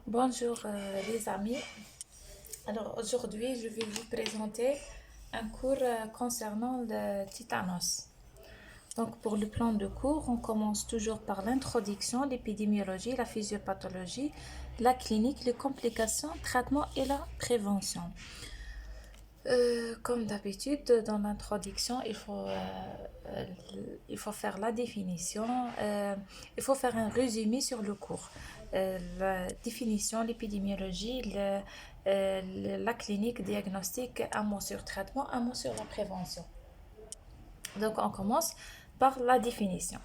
Bonjour les amis. Alors aujourd'hui, je vais vous présenter un cours concernant le tétanos. Donc pour le plan de cours, on commence toujours par l'introduction, l'épidémiologie, la physiopathologie, la clinique, les complications, traitement et la prévention. Comme d'habitude, dans l'introduction, euh, il faut faire la définition, il faut faire un résumé sur le cours. La définition, l'épidémiologie, la clinique, diagnostic, un mot sur traitement, un mot sur la prévention. Donc, on commence par la définition.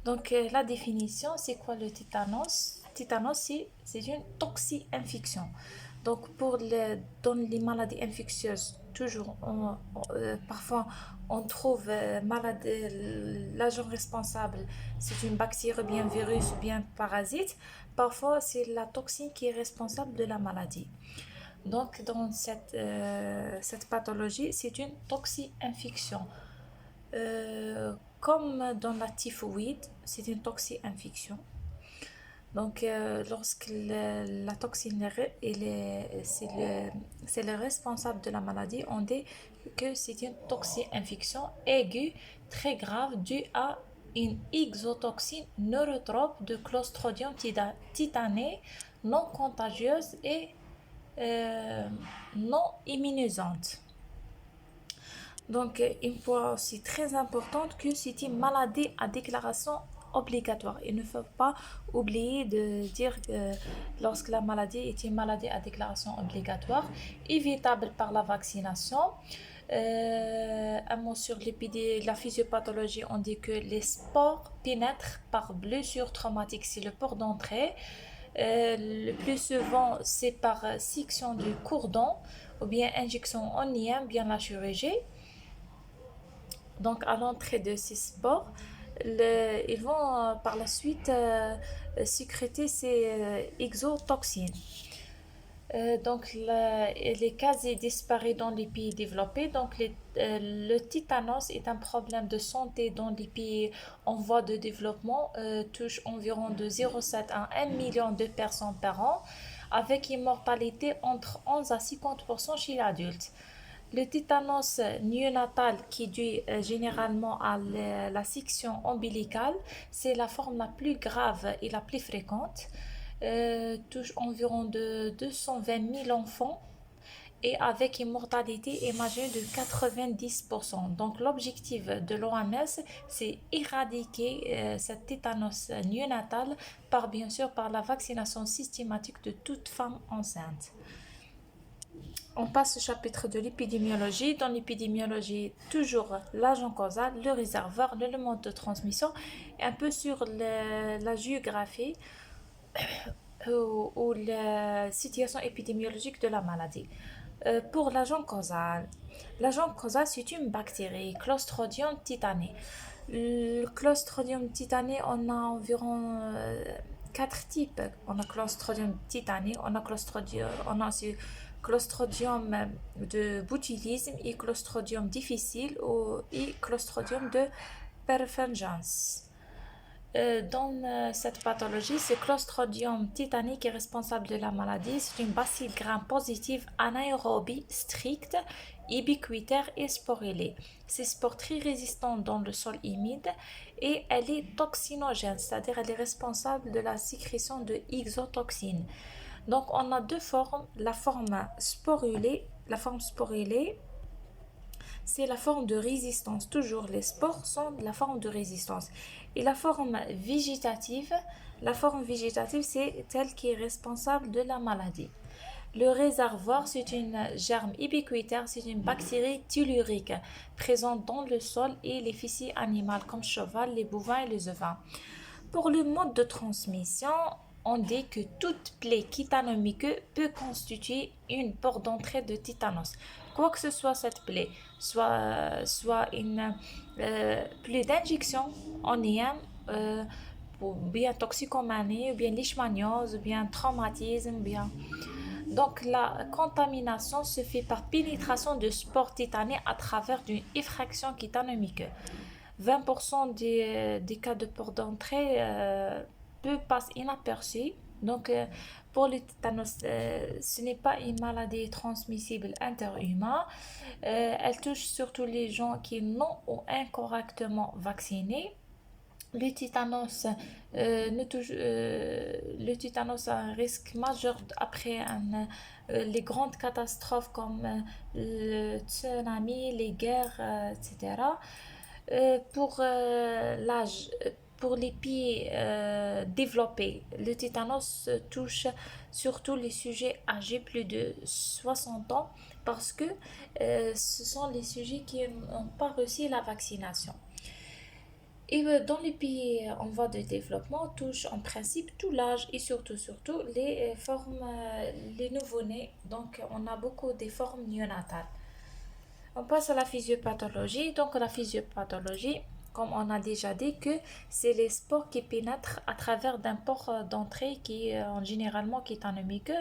Donc, la définition, c'est quoi le tétanos? Tétanos, c'est une toxi-infection. Donc, dans les maladies infectieuses, toujours, parfois, on trouve l'agent responsable, c'est une bactérie, ou bien virus, ou bien parasite. Parfois, c'est la toxine qui est responsable de la maladie. Donc, dans cette pathologie, c'est une toxi-infection. Comme dans la typhoïde, c'est une toxi-infection. Donc, lorsque la toxine c'est le responsable de la maladie, on dit que c'est une toxi-infection aiguë très grave due à une exotoxine neurotrope de Clostridium tetani non contagieuse et euh, non immunisante. Donc, un point aussi très important que c'est une maladie à déclaration obligatoire. Il ne faut pas oublier de dire que lorsque la maladie est une maladie à déclaration obligatoire, évitable par la vaccination. Un mot sur la physiopathologie, on dit que les spores pénètrent par blessure traumatique, c'est le port d'entrée. Le plus souvent, c'est par section du cordon ou bien injection en IM, bien la chirurgie. Donc, à l'entrée de ces spores, ils vont par la suite sécréter ces exotoxines. Les cas disparaissent dans les pays développés. Donc, le tétanos est un problème de santé dans les pays en voie de développement, touche environ de 0,7 à 1 million de personnes par an, avec une mortalité entre 11 à 50% chez l'adulte. Le tétanos néonatal qui est dû généralement à la section ombilicale, c'est la forme la plus grave et la plus fréquente. Touche environ de 220 000 enfants et avec une mortalité imagée de 90%. Donc l'objectif de l'OMS, c'est éradiquer cette tétanos néonatal bien sûr par la vaccination systématique de toute femme enceinte. On passe au chapitre de l'épidémiologie. Dans l'épidémiologie, toujours l'agent causal, le réservoir, le mode de transmission, et un peu sur la géographie ou la situation épidémiologique de la maladie. Pour l'agent causal, c'est une bactérie, Clostridium tetani. Le Clostridium tetani, on a environ quatre types. On a Clostridium tetani, on a aussi Clostridium de botulisme et Clostridium difficile et Clostridium de perfringens. Cette pathologie, c'est Clostridium tetani qui est responsable de la maladie. C'est une bacille gram-positive anaérobie stricte, ubiquitaire et sporulée. C'est spore très résistant dans le sol humide et elle est toxinogène, c'est-à-dire elle est responsable de la sécrétion de exotoxines. Donc on a deux formes, la forme sporulée, c'est la forme de résistance. Toujours, les spores sont de la forme de résistance. Et la forme végétative, c'est celle qui est responsable de la maladie. Le réservoir, c'est une germe ubiquitaire, c'est une bactérie tellurique présente dans le sol et les fessiers animales comme cheval, les bovins et les ovins. Pour le mode de transmission, on dit que toute plaie tétanomique peut constituer une porte d'entrée de tétanos. Quoi que ce soit cette plaie, soit une plaie d'injection en IM, ou bien toxicomanie, ou bien leishmaniose, ou bien traumatisme, bien. Donc la contamination se fait par pénétration de spores tétanés à travers une effraction tétanomique. 20% des cas de porte d'entrée peut passer inaperçus, Donc, pour le tétanos, ce n'est pas une maladie transmissible interhumaine. Elle touche surtout les gens qui non ou incorrectement vaccinés. Le tétanos, le tétanos a un risque majeur après les grandes catastrophes comme le tsunami, les guerres, etc. Pour les pays développés, le tétanos touche surtout les sujets âgés plus de 60 ans parce que ce sont les sujets qui n'ont pas reçu la vaccination. Et dans les pays en voie de développement, touche en principe tout l'âge et surtout les nouveau-nés. Donc, on a beaucoup des formes néonatales. On passe à la physiopathologie. Donc, la physiopathologie, comme on a déjà dit, que c'est les spores qui pénètrent à travers d'un port d'entrée qui est anémique.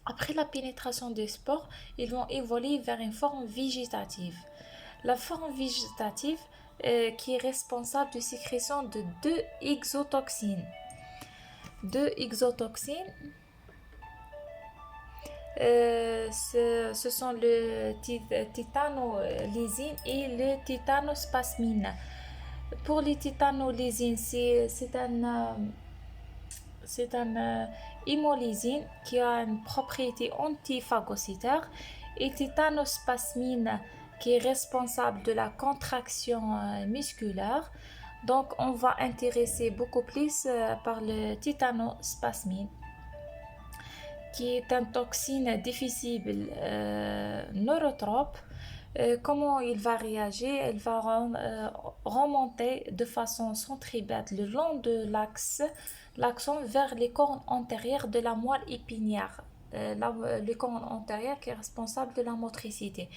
Après la pénétration des spores, ils vont évoluer vers une forme végétative. La forme végétative qui est responsable de sécrétion de deux exotoxines. Deux exotoxines, ce sont le tétanolysine et le tétanospasmine. Pour les tétanolysines, c'est un hémolysine qui a une propriété antiphagocytaire et tétanospasmine qui est responsable de la contraction musculaire. Donc, on va intéresser beaucoup plus par le tétanospasmine, qui est une toxine difficile neurotrope. Comment il va réagir? Il va remonter de façon centripète le long de l'axone vers les cornes antérieures de la moelle épinière. Les cornes antérieures qui est responsable de la motricité.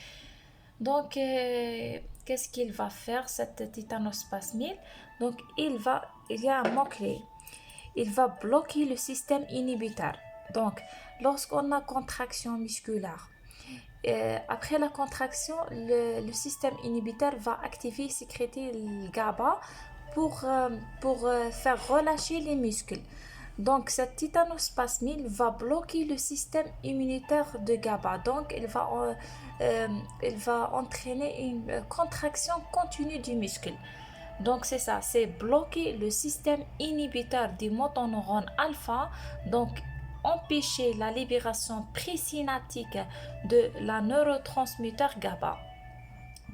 Donc, qu'est-ce qu'il va faire, cette tétanospasmine? Donc, il y a un mot-clé. Il va bloquer le système inhibiteur. Donc, lorsqu'on a contraction musculaire, après la contraction, le système inhibiteur va activer, sécréter le GABA pour faire relâcher les muscles. Donc, cette tétanospasmine va bloquer le système immunitaire de GABA. Donc, elle va entraîner une contraction continue du muscle. Donc, c'est ça, c'est bloquer le système inhibiteur du motoneurone alpha. Donc, empêcher la libération présynaptique de la neurotransmetteur GABA,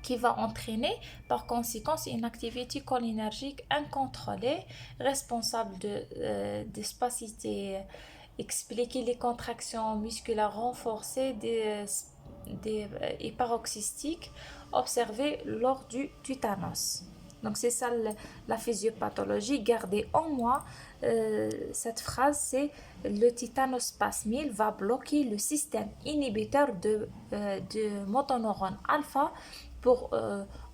qui va entraîner par conséquent une activité cholinergique incontrôlée responsable de spasticité, expliquer les contractions musculaires renforcées et paroxystiques observées lors du tétanos. Donc c'est ça la physiopathologie. Gardez en moi cette phrase, c'est le tétanospasmine va bloquer le système inhibiteur de motoneurone alpha pour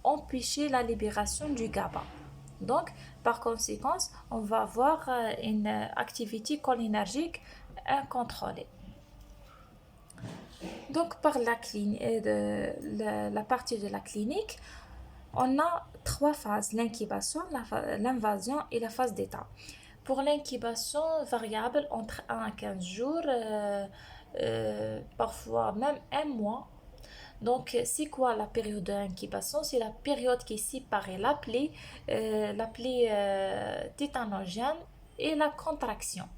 empêcher la libération du GABA. Donc, par conséquent, on va avoir une activité cholinergique incontrôlée. Donc, par la partie de la clinique, on a trois phases, l'incubation, l'invasion et la phase d'état. Pour l'incubation variable entre 1 à 15 jours, parfois même un mois. Donc, c'est quoi la période d'incubation? C'est la période qui sépare la plaie tétanogène et la contraction.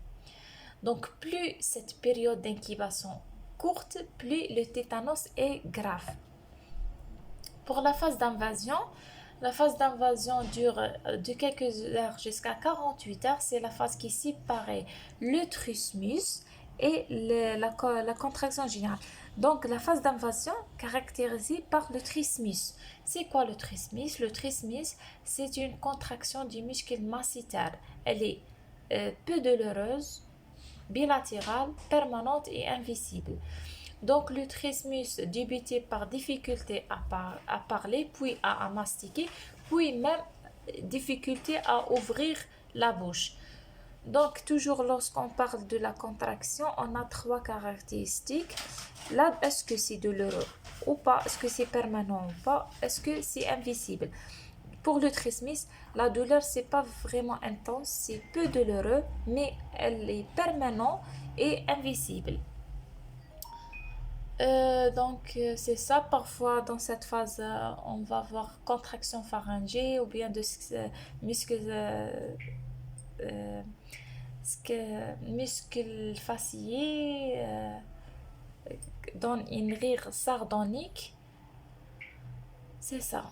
Donc, plus cette période d'incubation courte, plus le tétanos est grave. Pour la phase d'invasion dure de quelques heures jusqu'à 48 heures. C'est la phase qui sépare le trismus et la contraction générale. Donc, la phase d'invasion caractérisée par le trismus. C'est quoi le trismus? Le trismus, c'est une contraction du muscle masséter. Elle est peu douloureuse, bilatérale, permanente et invisible. Donc, le trismus débuté par difficulté à parler, puis à mastiquer, puis même difficulté à ouvrir la bouche. Donc, toujours lorsqu'on parle de la contraction, on a trois caractéristiques. Là, est-ce que c'est douloureux ou pas? Est-ce que c'est permanent ou pas? Est-ce que c'est invisible? Pour le trismus, la douleur, c'est pas vraiment intense, c'est peu douloureux, mais elle est permanente et invisible. C'est ça. Parfois, dans cette phase, on va avoir contraction pharyngée ou bien de muscles, euh, muscles faciés, dans une rire sardonique. C'est ça.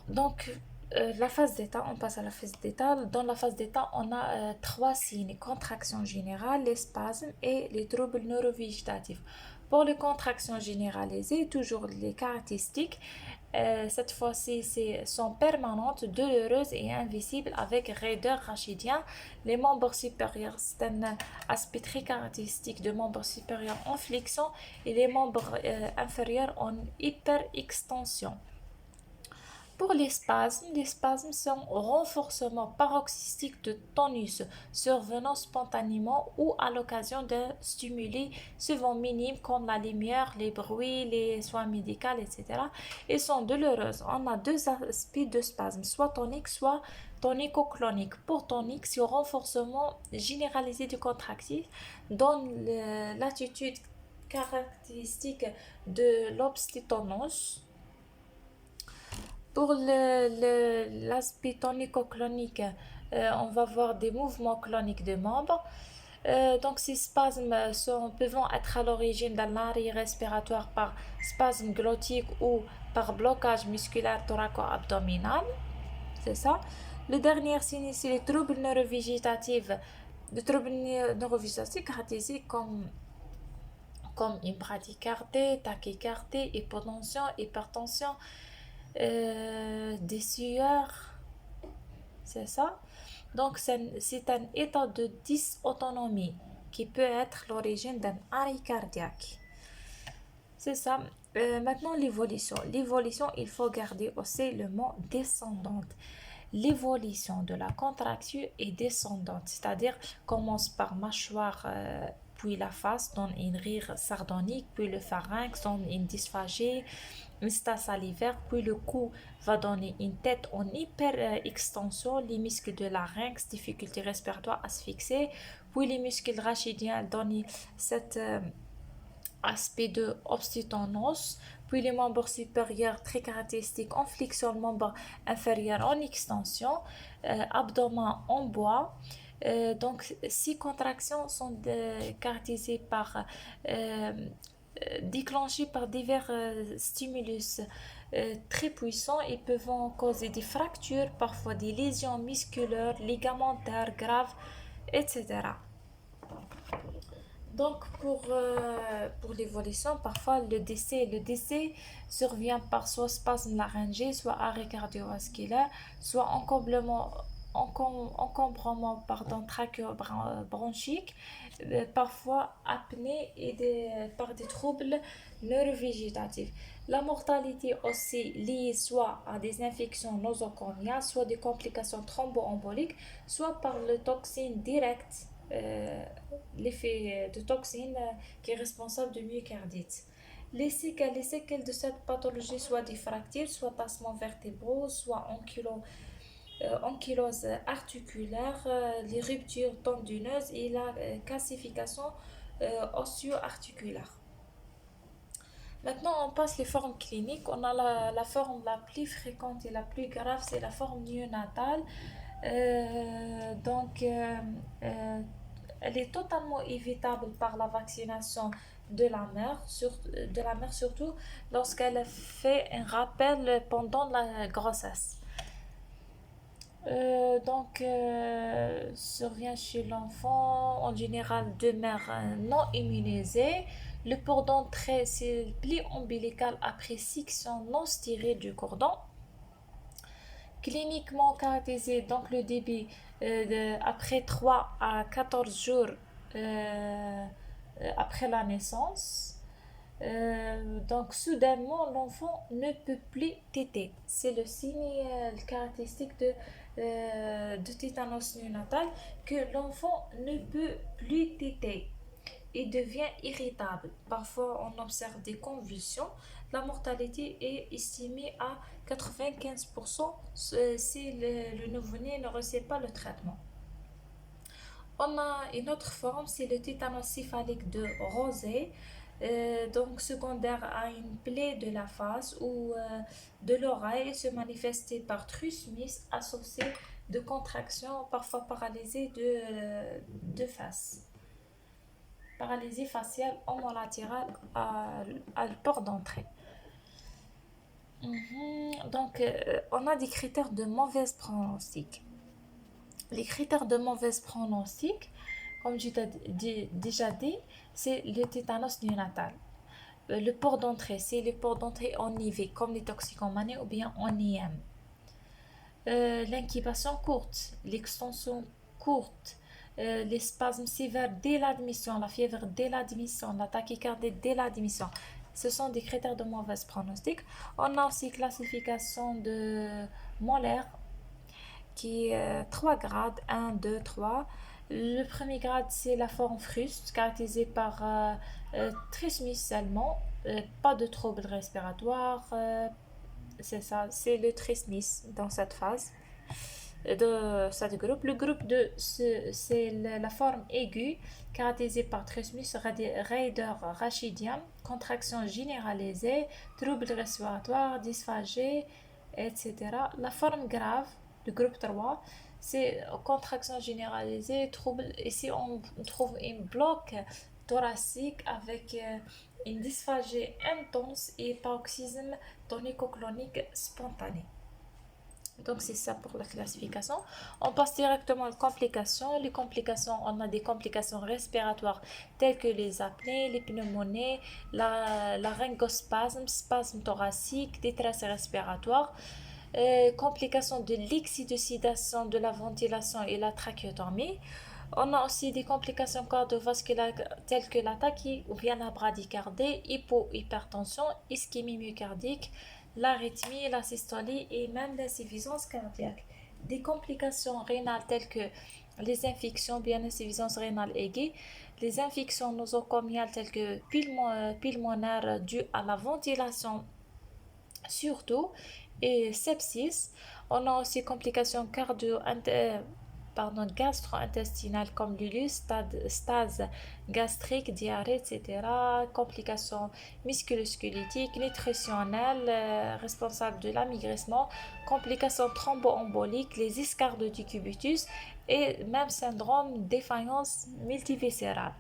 La phase d'état, on passe à la phase d'état. Dans la phase d'état, on a trois signes: contraction générale, les spasmes et les troubles neurovégétatifs. Pour les contractions généralisées, toujours les caractéristiques, cette fois-ci, sont permanentes, douloureuses et invisibles avec raideur rachidien. Les membres supérieurs, c'est un aspect très caractéristique de membres supérieurs en flexion et les membres inférieurs en hyperextension. Pour les spasmes sont renforcement paroxystique de tonus survenant spontanément ou à l'occasion de stimuli souvent minimes comme la lumière, les bruits, les soins médicaux, etc. Ils sont douloureuses. On a deux aspects de spasme, soit tonique, soit tonico-clonique. Pour tonique, c'est au renforcement généralisé du contractile dans l'attitude caractéristique de l'obstitonus. Pour l'aspect tonico-clonique, on va voir des mouvements cloniques des membres. Ces spasmes peuvent être à l'origine d'un arrêt respiratoire par spasme glottique ou par blocage musculaire thoraco-abdominal. C'est ça. Le dernier signe, c'est les troubles neurovégétatifs. Les troubles neurovégétatifs caractérisés comme une bradycardie, tachycardie, hypotension, hypertension, des sueurs, c'est ça. C'est un état de dysautonomie qui peut être l'origine d'un arrêt cardiaque. C'est ça. Maintenant, l'évolution. L'évolution, il faut garder aussi le mot descendante. L'évolution de la contraction est descendante, c'est-à-dire commence par mâchoire, puis la face donne une rire sardonique, puis le pharynx donne une dysphagie, une stase salivaire, puis le cou va donner une tête en hyper-extension, les muscles de larynx, difficulté respiratoire, asphyxie, puis les muscles rachidiens donnent cet aspect de obstitonose, puis les membres supérieurs très caractéristiques en flexion, le membre inférieur en extension, abdomen en bois. Six contractions sont caractérisées par déclenchées par divers stimulus très puissants et peuvent causer des fractures, parfois des lésions musculaires, ligamentaires graves, etc. Pour l'évolution, parfois le décès survient par soit spasme laryngé, soit arrêt cardiovasculaire, soit encombrement trachéobronchique, parfois apnée et par des troubles neurovégétatifs. La mortalité aussi liée soit à des infections nosocomiales, soit des complications thromboemboliques, soit par le toxine directe, l'effet de toxine qui est responsable de myocardite. Les séquelles de cette pathologie, soit des fractures, soit tassements vertébraux, soit ankylose articulaire, les ruptures tendineuses et la calcification osseo-articulaire. Maintenant, on passe les formes cliniques. On a la forme la plus fréquente et la plus grave, c'est la forme néonatale. Euh, donc, euh, euh, Elle est totalement évitable par la vaccination de la mère surtout lorsqu'elle fait un rappel pendant la grossesse. Survient chez l'enfant en général de mères non immunisées. Le cordon d'entrée, c'est le pli ombilical après section non stirée du cordon. Cliniquement caractérisé, donc le débit après 3 à 14 jours après la naissance. Soudainement, l'enfant ne peut plus téter. C'est le signe caractéristique de tétanos néonatal que l'enfant ne peut plus téter. il devient irritable. Parfois, on observe des convulsions. La mortalité est estimée à 95% si le nouveau-né ne reçoit pas le traitement. On a une autre forme, c'est le tétanos céphalique de Rosé, donc secondaire à une plaie de la face ou de l'oreille, se manifester par trusmis associé de contractions, parfois paralysées de face. Paralysie faciale homolatérale à le port d'entrée. Donc, on a des critères de mauvaise pronostic. Les critères de mauvaise pronostic, comme je t'ai déjà dit, c'est le tétanos néonatal. Le port d'entrée, c'est le port d'entrée en IV, comme les toxicomanies ou bien en IM. L'incubation courte, l'extension courte, les spasmes sévères dès l'admission, la fièvre dès l'admission, la tachycardie dès l'admission. Ce sont des critères de mauvaise pronostic. On a aussi classification de molaire qui est 3 grades, 1, 2, 3. Le premier grade, c'est la forme fruste, caractérisée par trismus seulement, pas de troubles respiratoires, c'est ça, c'est le trismus dans cette phase de cette groupe. Le groupe 2, c'est la forme aiguë, caractérisée par trismus raideur rachidium, contraction généralisée, troubles respiratoires, dysphagie, etc. La forme grave, le groupe 3, c'est contraction généralisée, trouble. Ici, on trouve un bloc thoracique avec une dysphagie intense et paroxysme tonico-clonique spontané. Donc, c'est ça pour la classification. On passe directement aux complications. Les complications, on a des complications respiratoires telles que les apnées, les pneumonies, la laryngospasme, spasme thoracique, détresse respiratoire. Complications de l'exsudation de la ventilation et la trachéotomie. On a aussi des complications cardiovasculaires telles que la tachy ou bien la bradycardie, hypohypertension, ischémie myocardique, l'arythmie, la systolie et même l'insuffisance cardiaque. Des complications rénales telles que les infections, bien l'insuffisance rénale aiguë, les infections nosocomiales telles que pulmonaires dues à la ventilation surtout, et sepsis. On a aussi complications gastro-intestinales comme l'ulus, stase gastrique, diarrhée, etc. Complications musculosquelettiques, nutritionnelles, responsables de l'amaigrissement, complications thromboemboliques, les escarres du cubitus et même syndrome défaillance multiviscérale.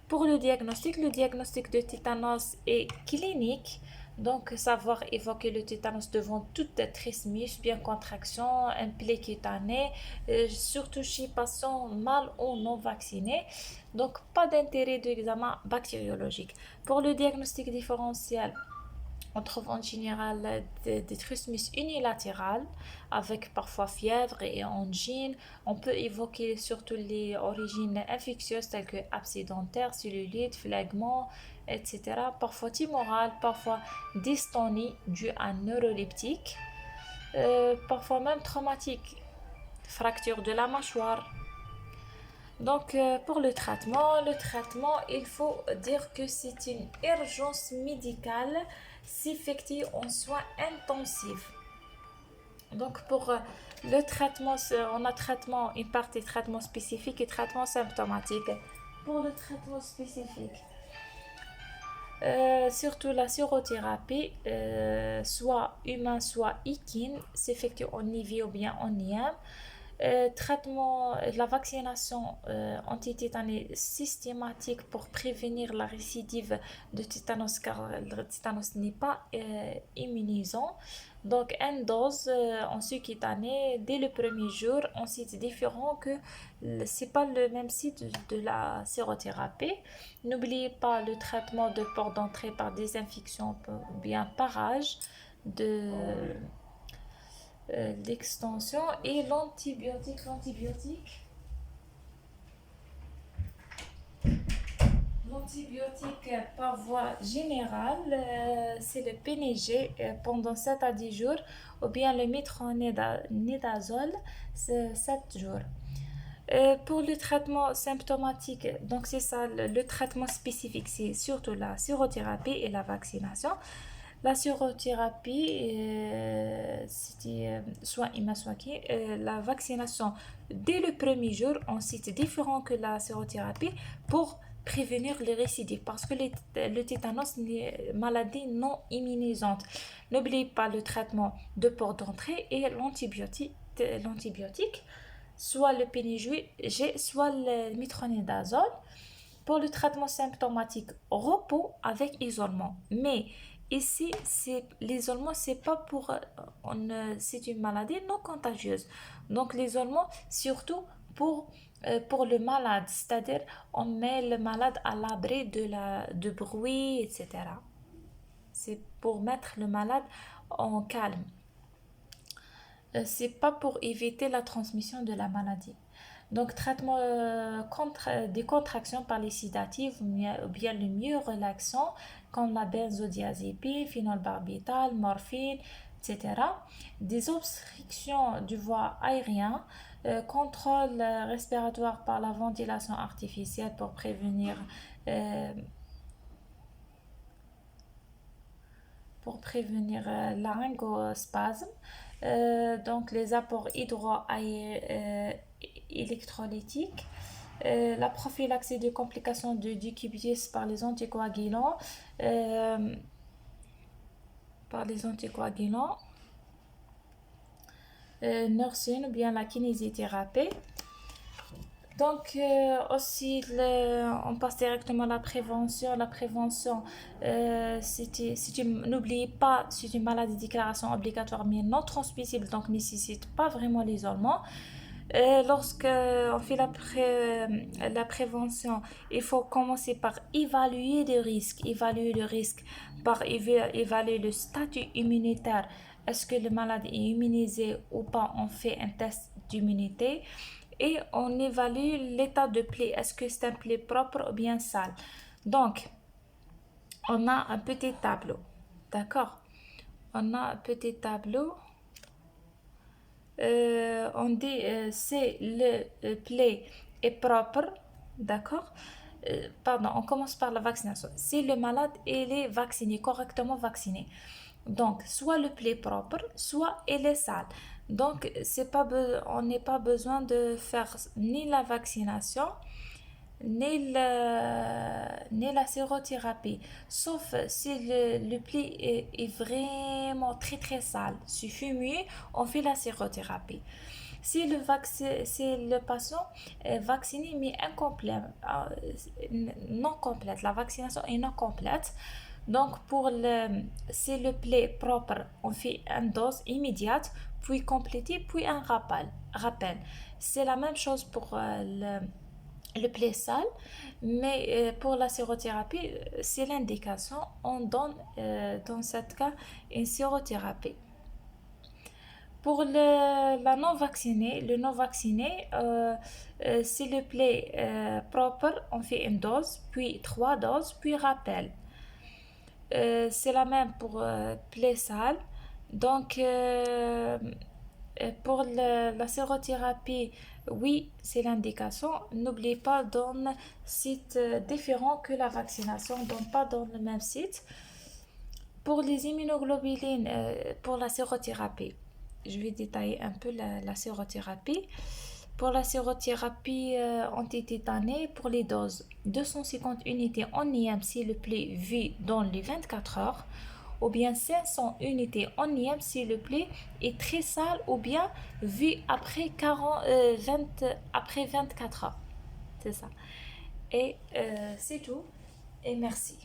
Pour le diagnostic de tétanos est clinique. Donc, savoir évoquer le tétanos devant toute trismus, bien contraction, un plaie cutanée, surtout chez patients mal ou non vaccinés. Donc, pas d'intérêt de l'examen bactériologique. Pour le diagnostic différentiel, on trouve en général des trismus unilatérales avec parfois fièvre et angine. On peut évoquer surtout les origines infectieuses telles que abscédentaire, cellulite, phlegmon, etc. Parfois tumorale, parfois dystonie due à neuroleptique, parfois même traumatique, fracture de la mâchoire. Donc, pour le traitement, il faut dire que c'est une urgence médicale s'effectue en soins intensifs. Donc, pour le traitement, on a une partie traitement spécifique et traitement symptomatique. Pour le traitement spécifique, surtout la syrothérapie, soit humain, soit équine, s'effectue en IV ou bien en IM. Traitement, la vaccination anti-tétanique systématique pour prévenir la récidive de tétanos car le tétanos n'est pas immunisant. Donc, une dose en subcutané dès le premier jour, en site différent que c'est pas le même site de la sérothérapie. N'oubliez pas le traitement de port d'entrée par désinfection ou bien parage d'extension et l'antibiotique par voie générale, c'est le PNG pendant 7 à 10 jours ou bien le métronidazole, c'est 7 jours. Pour le traitement symptomatique, donc c'est ça, le traitement spécifique, c'est surtout la sérothérapie et la vaccination. La sérothérapie, c'était soit ima soit qui, la vaccination dès le premier jour, on cite différent que la sérothérapie pour prévenir les récidives parce que le tétanos est une maladie non immunisante. N'oubliez pas le traitement de port d'entrée et l'antibiotique, soit le pénijué, soit le métronidazole. Pour le traitement symptomatique, repos avec isolement. Mais ici, l'isolement, c'est pas pour, c'est une maladie non contagieuse. Donc l'isolement, surtout pour le malade, c'est-à-dire on met le malade à l'abri de bruit, etc. C'est pour mettre le malade en calme. C'est pas pour éviter la transmission de la maladie. Donc, traitement contre des contractions par les sédatifs ou bien le mieux relaxant comme la benzodiazépine, phénolbarbital, morphine, etc. Des obstructions du voie aérien, contrôle respiratoire par la ventilation artificielle euh, pour prévenir laryngospasme. Donc les apports hydroélectrolytiques, la prophylaxie de complications de décubitus euh, par les anticoagulants, nursing ou bien la kinésithérapie. Donc aussi, on passe directement à la prévention. La prévention, n'oubliez pas, c'est une maladie de déclaration obligatoire mais non transmissible, donc nécessite pas vraiment l'isolement. Lorsque on fait la prévention, il faut commencer par évaluer le risque. Évaluer le risque par évaluer le statut immunitaire. Est-ce que le malade est immunisé ou pas? On fait un test d'immunité et on évalue l'état de plaie. Est-ce que c'est un plaie propre ou bien sale? Donc, on a un petit tableau. D'accord? On a un petit tableau. On dit c'est le plaie est propre. D'accord? Pardon, on commence par la vaccination. Si le malade il est vacciné, correctement vacciné. Donc, soit le plaie propre, soit il est sale. Donc, on n'est pas besoin de faire ni la vaccination, ni la sérothérapie. Sauf si le pli est vraiment très très sale, c'est fumé, on fait la sérothérapie. Si le patient est vacciné mais incomplet, non complète, la vaccination est non complète. Donc si le plaie propre, on fait une dose immédiate, puis complétée, puis un rappel. C'est la même chose pour le plaie sale, mais pour la sérothérapie, c'est l'indication. On donne dans ce cas une sérothérapie. Pour la non vacciné, le non vacciné, si le plaie propre, on fait une dose, puis trois doses, puis rappel. C'est la même pour plaie sale. Donc, pour la sérothérapie, oui, c'est l'indication. N'oubliez pas dans site différent que la vaccination, donc pas dans le même site. Pour les immunoglobulines, pour la sérothérapie, je vais détailler un peu la sérothérapie. Pour la sérothérapie antitétanée, pour les doses, 250 unités en IM si le plaie vit dans les 24 heures, ou bien 500 unités en IM si le plaie est très sale, ou bien vu après 24 heures. C'est ça. Et c'est tout. Et merci.